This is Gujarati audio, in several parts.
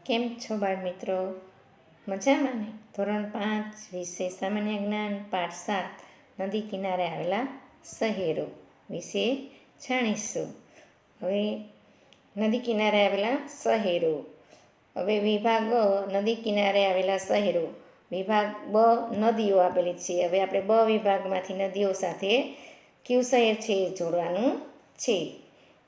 કેમ છો બાળ મિત્રો? મજામાં ને? ધોરણ 5 વિષય સામાન્ય જ્ઞાન પાઠ 7 નદી કિનારે આવેલા શહેરો વિશે જાણીશું. હવે નદી કિનારે આવેલા શહેરો. હવે વિભાગ નદી કિનારે આવેલા શહેરો. વિભાગ બ નદીઓ આપેલી છે. હવે આપણે બ વિભાગમાંથી નદીઓ સાથે કયું શહેર છે એ જોડવાનું છે.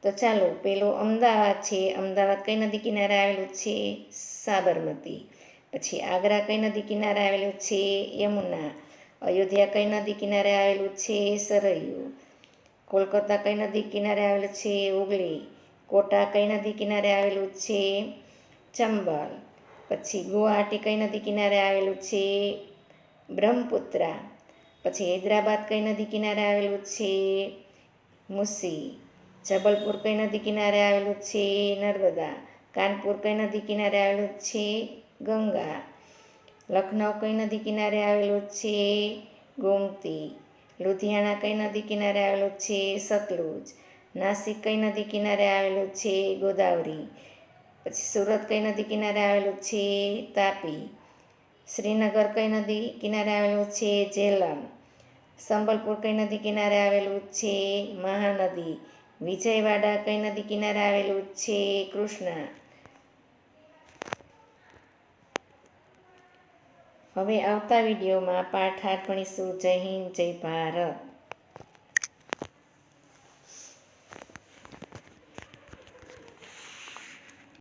તો ચાલો, પેલો અમદાવાદ છે. અમદાવાદ કઈ નદી કિનારે આવેલું છે? સાબરમતી. પછી આગ્રા કઈ નદી કિનારે આવેલું છે? યમુના. અયોધ્યા કઈ નદી કિનારે આવેલું છે? સરયુ. કોલકાતા કઈ નદી કિનારે આવેલું છે? હુગલી. કોટા કઈ નદી કિનારે આવેલું છે? ચંબલ. પછી ગુવાહાટી કઈ નદી કિનારે આવેલું છે? બ્રહ્મપુત્રા. પછી હૈદરાબાદ કઈ નદી કિનારે આવેલું છે? મુસી. જબલપુર કઈ નદી કિનારે આવેલું છે? નર્મદા. કાનપુર કઈ નદી કિનારે આવેલું છે? ગંગા. લખનઉ કઈ નદી કિનારે આવેલું છે? ગોમતી. લુધિયાણા કઈ નદી કિનારે આવેલું છે? સતલુજ. નાસિક કઈ નદી કિનારે આવેલું છે? ગોદાવરી. પછી સુરત કઈ નદી કિનારે આવેલું છે? તાપી. શ્રીનગર કઈ નદી કિનારે આવેલું છે? ઝેલમ. સંબલપુર કઈ નદી કિનારે આવેલું છે? મહાનદી. વિજયવાડા કઈ નદી કિનારે આવેલું છે? કૃષ્ણા. હવે આવતા વિડીયોમાં પાઠ 8 ભણીશું. જય હિન્દ, જય ભારત.